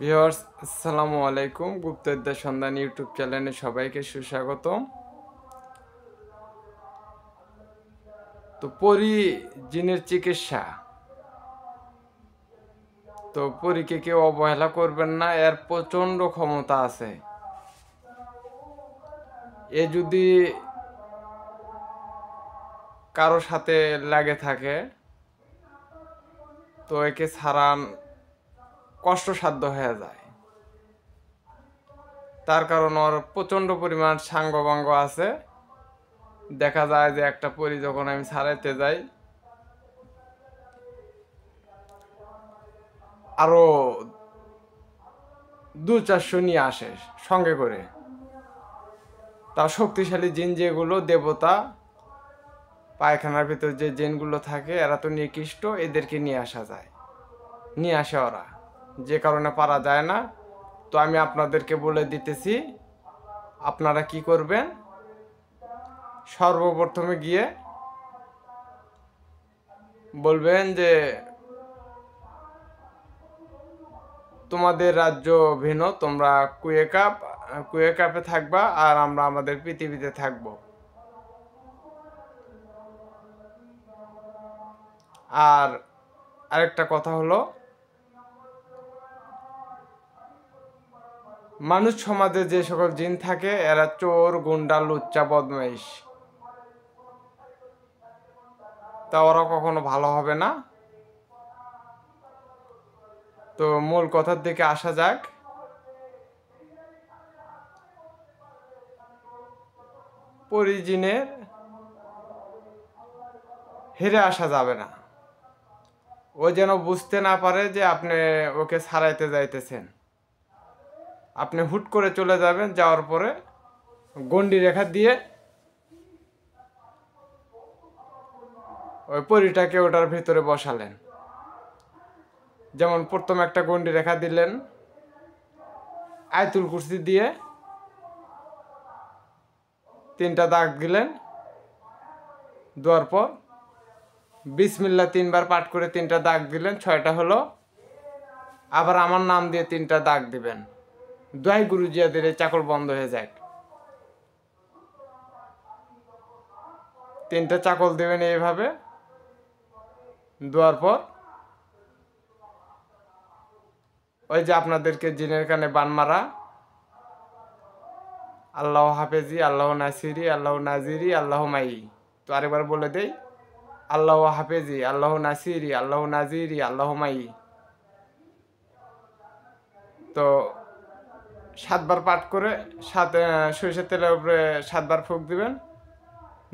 Viewers, আসসালামু আলাইকুম। গুপ্তবিদ্যা সন্ধান ইউটিউব চ্যানেলে সবাইকে সুস্বাগতম। তো পরী জিনের চিকিৎসা, তো পরীকে কেউ অবহেলা করবেন না, এর প্রচণ্ড ক্ষমতা আছে। এ যদি কারো সাথে লাগে থাকে তো একে ছাড়ান কষ্টসাধ্য হয়ে যায়। তার কারণ ওর প্রচণ্ড পরিমাণ সাঙ্গবাঙ্গ আছে। দেখা যায় যে একটা পরী যখন আমি ছাড়াইতে যাই, আরো 200-400 নিয়ে আসে সঙ্গে করে। তা শক্তিশালী জিন যেগুলো দেবতা, পায়খানার ভিতর যে জিনগুলো থাকে এরা তো নিকৃষ্ট, এদেরকে নিয়ে আসে ওরা, যে কারণে পারা যায় না। তো আমি আপনাদেরকে বলে দিতেছি, আপনারা কি করবেন। সর্বপ্রথমে গিয়ে বলবেন যে তোমাদের রাজ্য ভিন্ন, তোমরা কুয়েকাপে থাকবা আর আমরা আমাদের পৃথিবীতে থাকব। আর আরেকটা কথা হলো, মানুষ সমাজে যে সকল জিন থাকে এরা চোর, গুন্ডা, লুচ্চা, বদমাইশ, তা ওরা কখনো ভালো হবে না। তো মূল কথার দিকে আসা যাক। পরী জিনের হেরে আসা যাবে না। ও যেন বুঝতে না পারে যে আপনি ওকে ছাড়াইতে যাইতেছেন। আপনি হুট করে চলে যাবেন, যাওয়ার পরে গণ্ডি রেখা দিয়ে ওই পরীটাকে ওটার ভিতরে বসালেন। যেমন প্রথম একটা গণ্ডি রেখা দিলেন, আয়াতুল কুরসি দিয়ে 3টা দাগ দিলেন, দেওয়ার পর বিসমিল্লাহ 3বার পাঠ করে 3টা দাগ দিলেন, 6টা হলো। আবার আমার নাম দিয়ে 3টা দাগ দিবেন। দোয়াই গুরুজিয়াদের এই চাকল বন্ধ হয়ে যায়। 3টা চাকল দেবেন এইভাবে। দেওয়ার পর ওই যে আপনাদেরকে জিনের কানে বান মারা আল্লাহ হাফেজি, আল্লাহ নাসিরি, আল্লাহ নাজিরি, আল্লাহ মাই। তো আরেকবার বলে দেই, আল্লাহ হাফেজি, আল্লাহ নাসিরি, আল্লাহ নাজিরি, আল্লাহ মাই। তো 7বার পাঠ করে সরিষার তেলের উপরে 7বার ফুঁক দিবেন।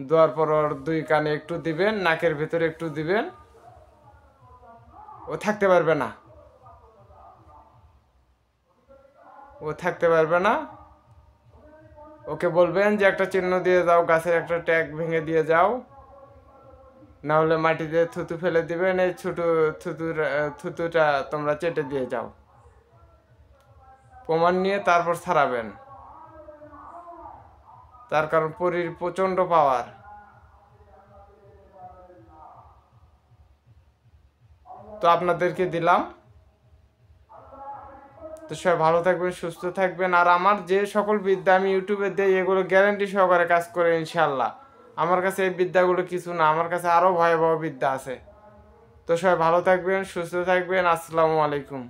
দেওয়ার পর ওর 2 কানে একটু দিবেন, নাকের ভিতরে একটু দিবেন। ও থাকতে পারবে না, ওকে বলবেন যে একটা চিহ্ন দিয়ে যাও, গাছের একটা ট্যাগ ভেঙে দিয়ে যাও, না হলে মাটিতে থুতু ফেলে দিবেন। এই ছোট থুতুটা তোমরা চেটে দিয়ে যাও, প্রমাণ নিয়ে তারপর ছাড়াবেন। তার কারণ পরীর প্রচণ্ড পাওয়ার। তো আপনাদেরকে দিলাম। তো সবাই ভালো থাকবেন, সুস্থ থাকবেন। আর আমার যে সকল বিদ্যা আমি ইউটিউবে দিই এগুলো গ্যারান্টি সহকারে কাজ করে ইনশাল্লাহ। আমার কাছে এই বিদ্যাগুলো কিছু না, আমার কাছে আরও ভয়াবহ বিদ্যা আছে। তো সবাই ভালো থাকবেন, সুস্থ থাকবেন। আসসালামু আলাইকুম।